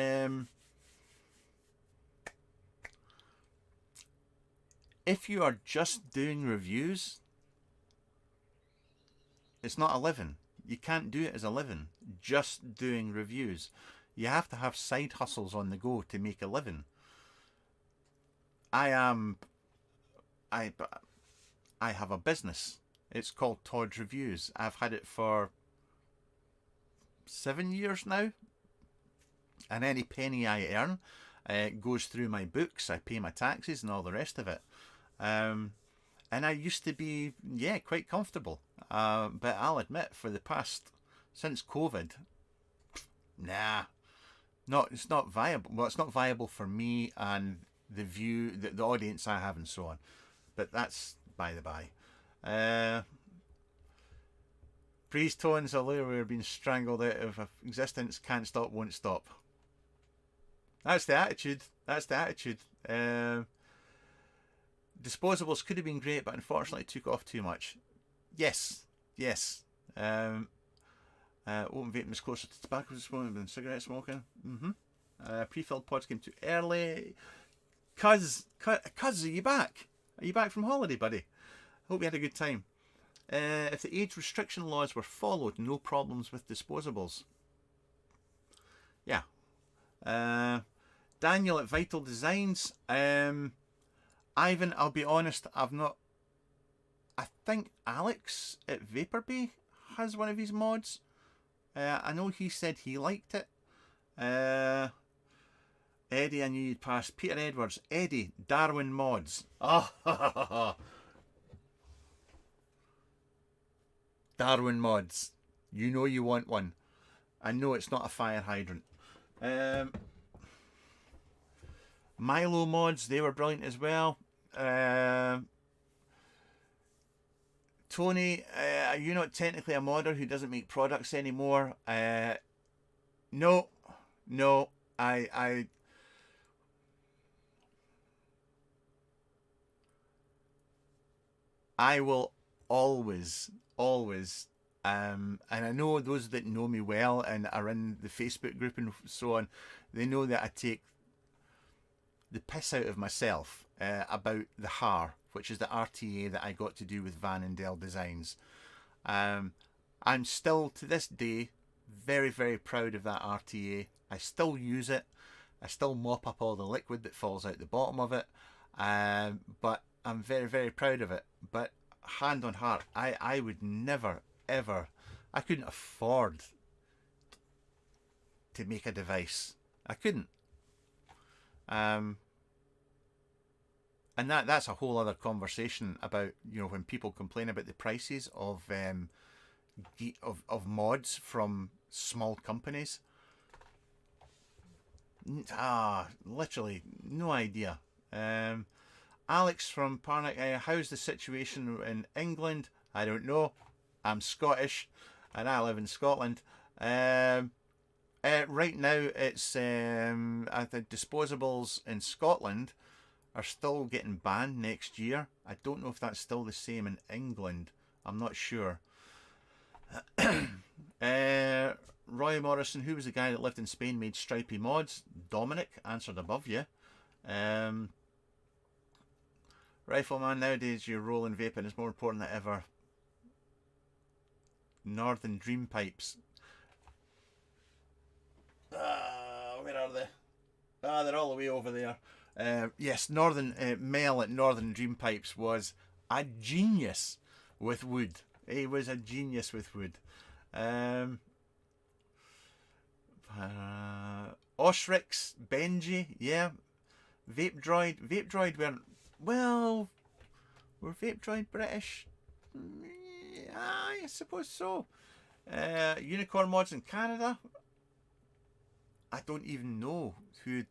if you are just doing reviews, it's not a living. You can't do it as a living, just doing reviews. You have to have side hustles on the go to make a living. I have a business. It's called Todd's Reviews. I've had it for 7 years now. And any penny I earn goes through my books. I pay my taxes and all the rest of it. And I used to be, yeah, quite comfortable. But I'll admit, for the past, since COVID, nah, it's not viable. Well, it's not viable for me and the audience I have and so on. But that's by the by. Praise tones, although we're being strangled out of existence, can't stop, won't stop. That's the attitude. That's the attitude. Disposables could have been great, but unfortunately took off too much. Yes. Open vaping is closer to tobacco smoking than cigarette smoking. Pre-filled pods came too early. Cuz, are you back? Are you back from holiday, buddy? Hope you had a good time. If the age restriction laws were followed, no problems with disposables. Yeah. Daniel at Vital Designs. Ivan, I'll be honest, I think Alex at Vaporbay has one of his mods. I know he said he liked it. Eddie, I knew you'd pass. Peter Edwards. Eddie, Darwin Mods. Oh, Darwin Mods. You know you want one. I know it's not a fire hydrant. Milo Mods, they were brilliant as well. Tony, are you not technically a modder who doesn't make products anymore? No, I will always, and I know those that know me well and are in the Facebook group and so on, they know that I take the piss out of myself about the HAR, which is the RTA that I got to do with Van and Dell Designs. I'm still, to this day, very, very proud of that RTA. I still use it. I still mop up all the liquid that falls out the bottom of it. But I'm very, very proud of it. But hand on heart, I would never, ever, I couldn't afford to make a device. I couldn't. And that's a whole other conversation about, you know, when people complain about the prices of mods from small companies. Literally no idea. Alex from Parnock, how's the situation in England? I don't know. I'm Scottish and I live in Scotland. Right now it's I think disposables in Scotland are still getting banned next year. I don't know if that's still the same in England. I'm not sure. Roy Morrison, who was the guy that lived in Spain, made stripy mods? Dominic, answered above you. Rifleman, nowadays your role in vaping is more important than ever. Northern Dream Pipes. Where are they? They're all the way over there. Yes, Mel at Northern Dream Pipes was a genius with wood. He was a genius with wood. Osrix, Benji, yeah. Vape Droid were Vape Droid British? I suppose so. Unicorn Mods in Canada. I don't even know who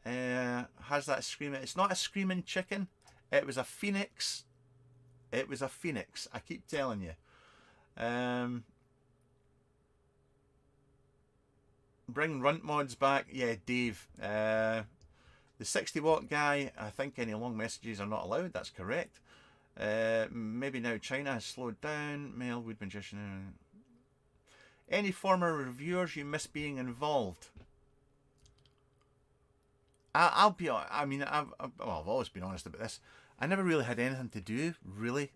has that screaming. It's not a screaming chicken. It was a phoenix. It was a phoenix. I keep telling you. Bring runt mods back. Yeah, Dave. The 60 watt guy. I think any long messages are not allowed. That's correct. Maybe now China has slowed down. Male Wood Magician. Any former reviewers you miss being involved? I'll be. I mean, I've always been honest about this. I never really had anything to do, really,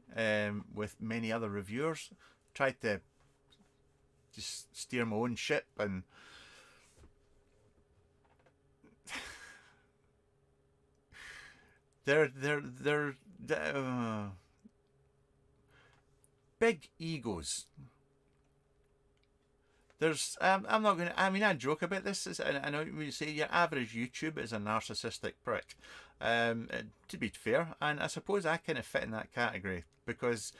with many other reviewers. Tried to just steer my own ship, and they're big egos. There's, I'm not going to, I mean, I joke about this. I know you say your average YouTuber is a narcissistic prick. To be fair, and I suppose I kind of fit in that category, because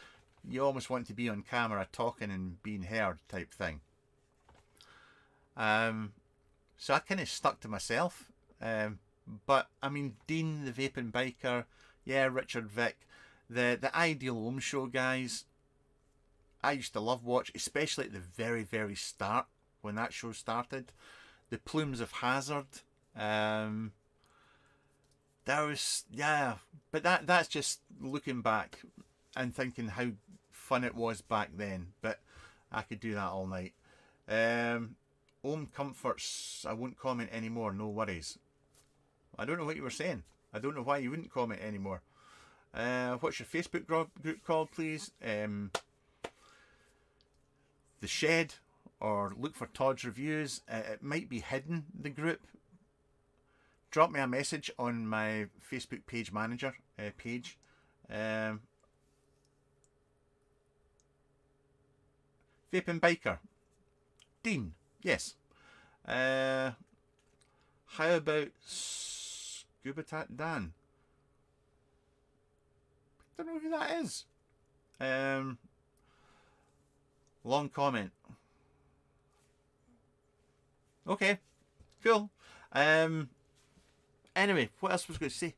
you almost want to be on camera talking and being heard type thing. So I kind of stuck to myself. But I mean, Dean the Vaping Biker, yeah, Richard Vick, the Ideal Home Show guys, I used to love watch, especially at the very, very start when that show started. The Plumes of Hazard. There was, yeah, but that's just looking back and thinking how fun it was back then. But I could do that all night. Home Comforts, I won't comment anymore, no worries. I don't know what you were saying. I don't know why you wouldn't comment anymore. What's your Facebook group called, please? The Shed, or look for Todd's Reviews. It might be hidden, the group. Drop me a message on my Facebook page manager page. Vaping Biker. Dean, yes. How about Scuba Dan? I don't know who that is. Long comment. Okay, cool. Anyway, what else was I going to say?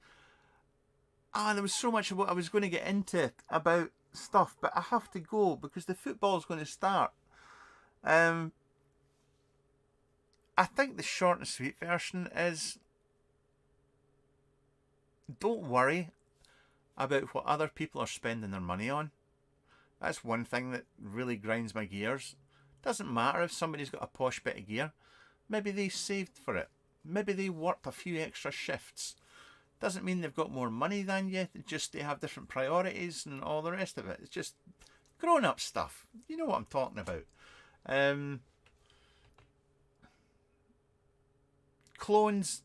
There was so much of what I was going to get into about stuff, but I have to go because the football's going to start. I think the short and sweet version is, don't worry about what other people are spending their money on. That's one thing that really grinds my gears. Doesn't matter if somebody's got a posh bit of gear. Maybe they saved for it. Maybe they worked a few extra shifts. Doesn't mean they've got more money than you. Just they have different priorities and all the rest of it. It's just grown-up stuff. You know what I'm talking about. Clones.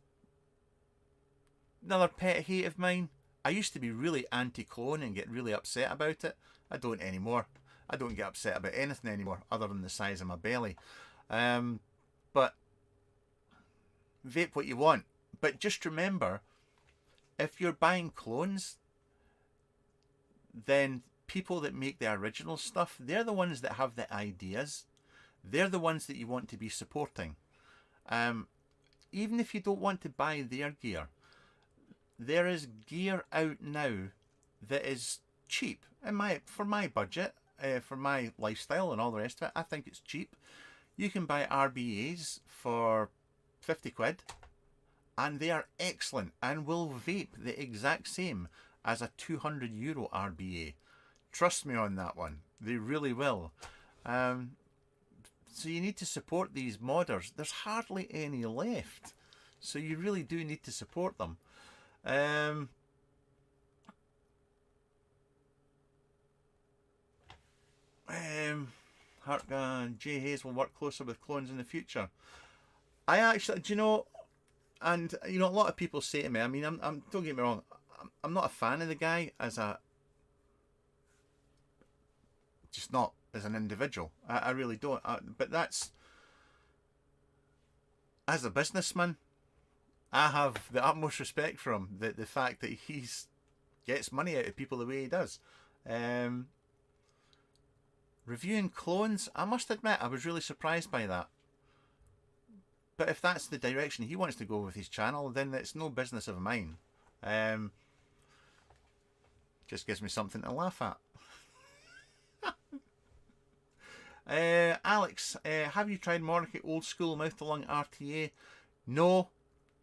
Another pet hate of mine. I used to be really anti-clone and get really upset about it. I don't anymore. I don't get upset about anything anymore other than the size of my belly. But vape what you want. But just remember, if you're buying clones, then people that make the original stuff, they're the ones that have the ideas. They're the ones that you want to be supporting. Even if you don't want to buy their gear, there is gear out now that is cheap for my budget, for my lifestyle and all the rest of it. I think it's cheap. You can buy RBAs for 50 quid and they are excellent and will vape the exact same as a €200 RBA. Trust me on that one. They really will. So you need to support these modders. There's hardly any left. So you really do need to support them. Jay Hayes will work closer with clones in the future. I actually, do you know, and you know, a lot of people say to me, I mean, I'm don't get me wrong, I'm not a fan of the guy as a, just not as an individual. I really don't. But that's, as a businessman, I have the utmost respect for him. The fact that he's gets money out of people the way he does. Reviewing clones, I must admit, I was really surprised by that. But if that's the direction he wants to go with his channel, then it's no business of mine. Just gives me something to laugh at. Alex, have you tried Monarchy Old School Mouth to Lung RTA? No,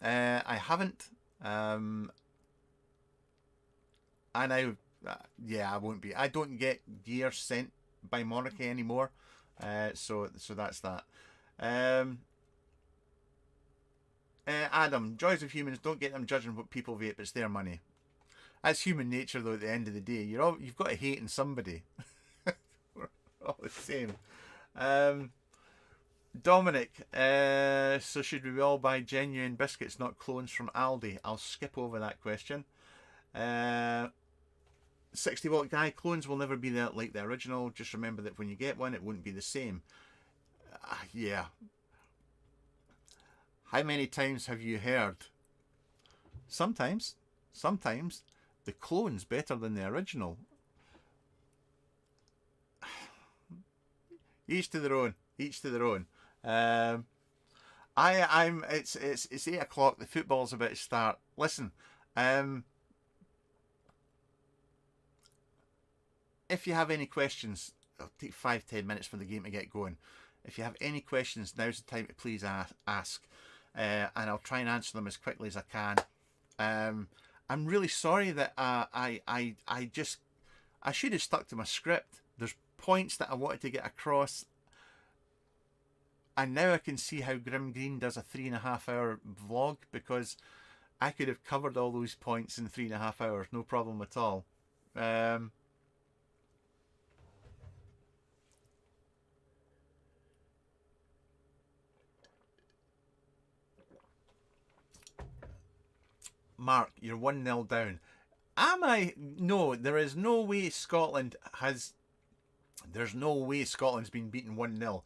I haven't. And yeah, I won't be. I don't get gear sent by Monarchy anymore. So that's that. Adam, joys of humans, don't get them judging what people vape, it's their money. That's human nature, though. At the end of the day, you've got to hate in somebody. We're all the same. Dominic, so should we all buy genuine biscuits, not clones from Aldi? I'll skip over that question. 60-watt guy, clones will never be like the original. Just remember that when you get one, it won't be the same. Yeah. How many times have you heard? Sometimes the clone's better than the original. Each to their own. Each to their own. It's 8 o'clock. The football's about to start. Listen, if you have any questions, it'll take 5-10 minutes for the game to get going. If you have any questions, now's the time to please ask, and I'll try and answer them as quickly as I can. I'm really sorry that I should have stuck to my script. There's points that I wanted to get across, and now I can see how Grim Green does a 3.5-hour vlog, because I could have covered all those points in 3.5 hours, no problem at all. Mark, you're 1-0 down. Am I? No, there is no way Scotland has... There's no way Scotland's been beaten 1-0.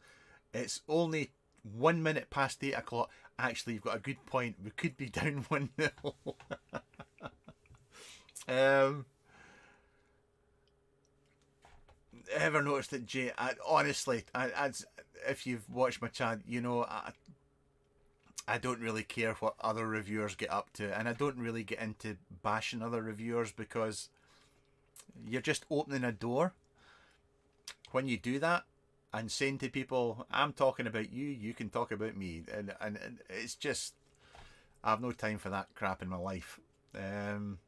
It's only 1 minute past 8 o'clock. Actually, you've got a good point. We could be down 1-0. Ever noticed that, Jay? Honestly, if you've watched my channel, you know, I don't really care what other reviewers get up to, and I don't really get into bashing other reviewers, because you're just opening a door when you do that and saying to people, I'm talking about you, you can talk about me, and it's just, I have no time for that crap in my life. You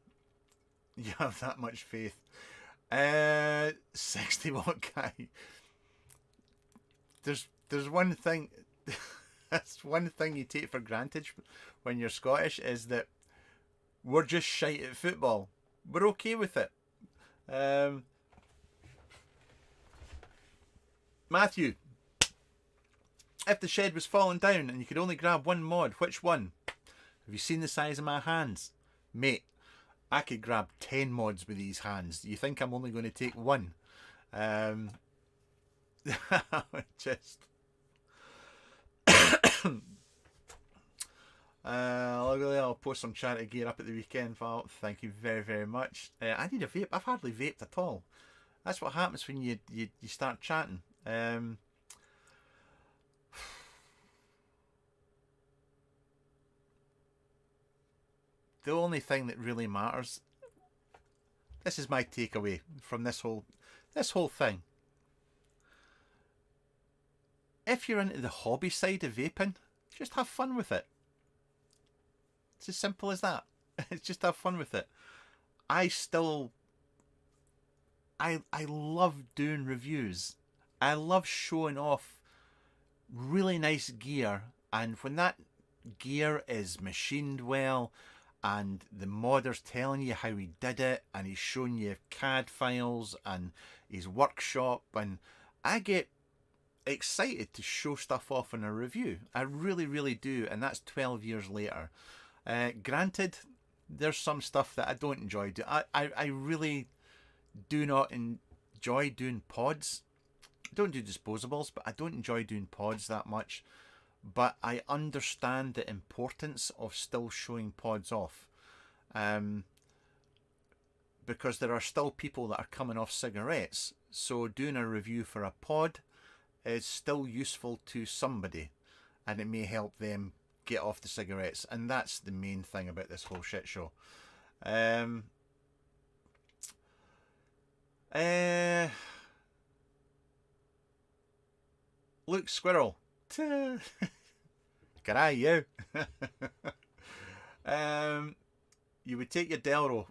have that much faith. 60-watt guy. There's one thing. That's one thing you take for granted when you're Scottish, is that we're just shite at football. We're okay with it. Matthew, if the shed was falling down and you could only grab one mod, which one? Have you seen the size of my hands? Mate, I could grab 10 mods with these hands. You think I'm only going to take one? Just... I'll post some charity gear up at the weekend. Thank you very, very much. I need a vape. I've hardly vaped at all. That's what happens when you start chatting. The only thing that really matters, this is my takeaway from this whole thing. If you're into the hobby side of vaping, just have fun with it. It's as simple as that. It's just have fun with it. I love doing reviews. I love showing off really nice gear, and when that gear is machined well, and the modder's telling you how he did it, and he's showing you CAD files and his workshop, and I get excited to show stuff off in a review. I really, really do, and that's 12 years later. Granted, there's some stuff that I don't enjoy. I really do not enjoy doing pods. I don't do disposables, but I don't enjoy doing pods that much. But I understand the importance of still showing pods off. Because there are still people that are coming off cigarettes. So doing a review for a pod is still useful to somebody, and it may help them get off the cigarettes, and that's the main thing about this whole shit show. Luke Squirrel, caray you. You would take your Delro.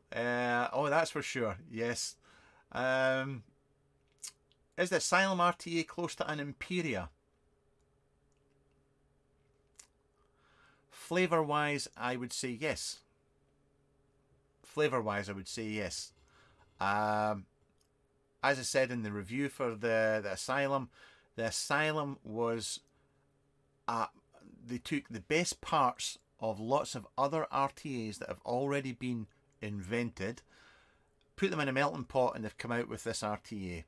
Oh, that's for sure. Yes. Is the Asylum RTA close to an Imperia? Flavour wise, I would say yes. flavour wise, I would say yes. As I said in the review for the Asylum was they took the best parts of lots of other RTAs that have already been invented, put them in a melting pot, and they've come out with this RTA.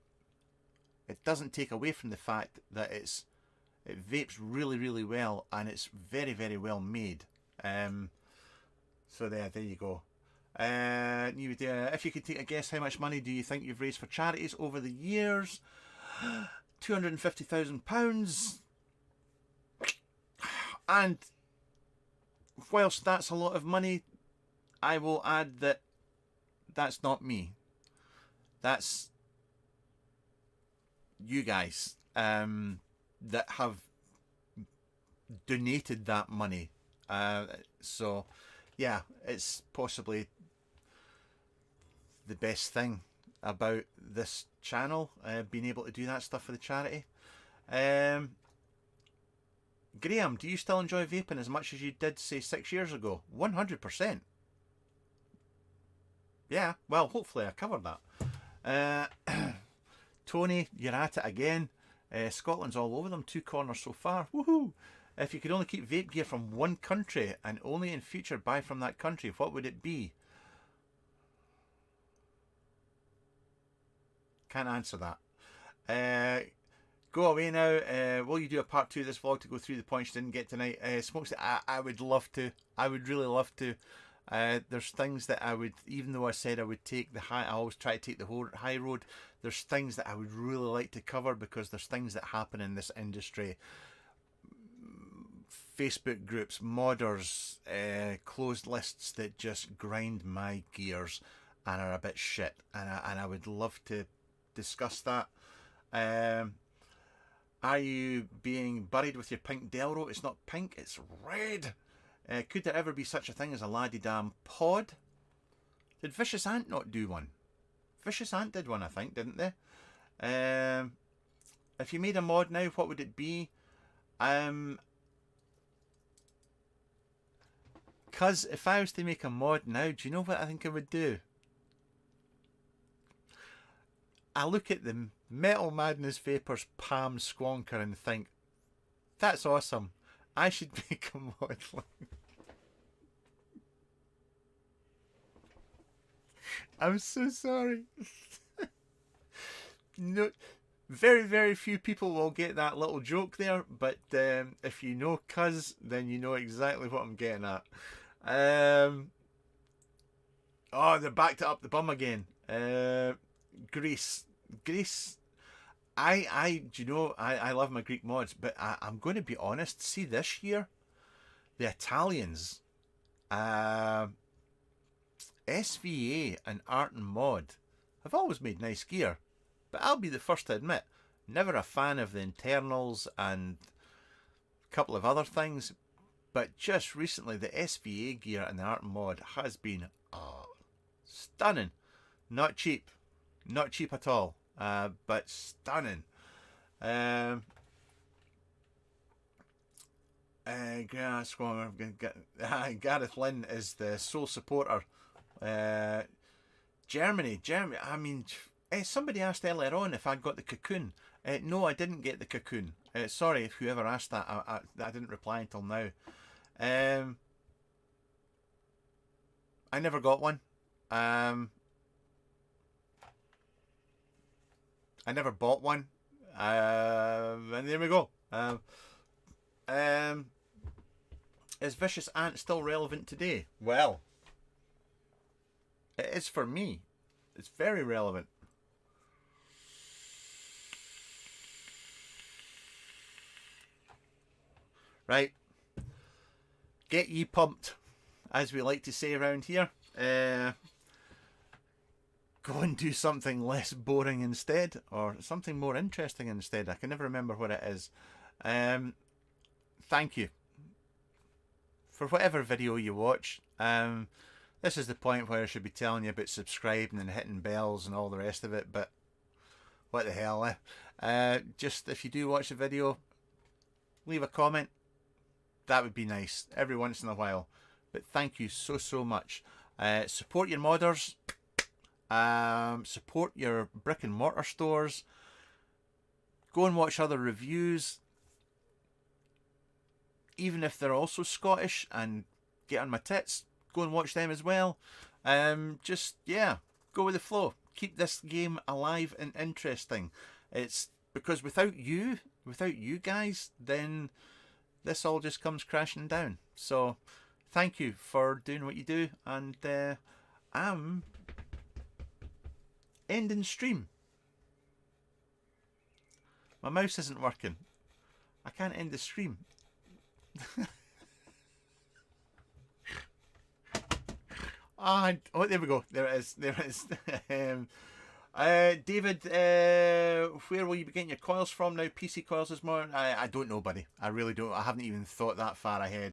It doesn't take away from the fact that it vapes really, really well, and it's very, very well made. So there you go. If you could take a guess, how much money do you think you've raised for charities over the years? £250,000. And whilst that's a lot of money, I will add that that's not me. That's you guys that have donated that money. So yeah, it's possibly the best thing about this channel, being able to do that stuff for the charity. Graham, do you still enjoy vaping as much as you did, say, 6 years ago? 100%. Yeah, well, hopefully I covered that. Tony, you're at it again. Scotland's all over them, 2 corners so far. Woohoo! If you could only keep vape gear from one country and only in future buy from that country, what would it be? Can't answer that. Go away now. Will you do a part 2 of this vlog to go through the points you didn't get tonight? Smokes, I would love to. I would really love to. There's things that I would, even though I said I would take the high, I always try to take the high road. There's things that I would really like to cover, because there's things that happen in this industry. Facebook groups, modders, closed lists that just grind my gears and are a bit shit. And I would love to discuss that. Are you being buried with your pink Delro? It's not pink, it's red. Could there ever be such a thing as a laddie damn pod? Did Vicious Ant not do one? Vicious Ant did one, I think, didn't they? If you made a mod now, what would it be? Because if I was to make a mod now, do you know what I think I would do? I look at the Metal Madness Vapors Palm Squonker and think, that's awesome. I should make a mod. I'm so sorry. No, very, very few people will get that little joke there, but if you know Cuz, then you know exactly what I'm getting at. Oh, they're backed it up the bum again. Greece. Do you know, I love my Greek mods, but I'm going to be honest. See, this year, the Italians, SVA and Art and Mod have always made nice gear, but I'll be the first to admit, never a fan of the internals and a couple of other things, but just recently the SVA gear and the Art and Mod has been stunning. Not cheap at all, but stunning. Gareth Lynn is the sole supporter. Germany. I mean, somebody asked earlier on if I got the cocoon. No, I didn't get the cocoon. Sorry if whoever asked that. I didn't reply until now. I never got one. I never bought one. And there we go. Is Vicious Ant still relevant today? Well, it is for me. It's very relevant. Right. Get ye pumped, as we like to say around here. Go and do something less boring instead, or something more interesting instead. I can never remember what it is. Thank you for whatever video you watch. This is the point where I should be telling you about subscribing and hitting bells and all the rest of it, but what the hell, just if you do watch the video, leave a comment. That would be nice every once in a while. But thank you so much. Support your modders. Support your brick and mortar stores. Go and watch other reviews, even if they're also Scottish, and get on my tits. Go and watch them as well. Just, yeah, go with the flow. Keep this game alive and interesting. It's because without you guys, then this all just comes crashing down. So thank you for doing what you do, and I'm ending stream. My mouse isn't working. I can't end the stream. Oh, there we go. There it is. There it is. David, where will you be getting your coils from now? PC Coils is more. I don't know, buddy. I really don't. I haven't even thought that far ahead.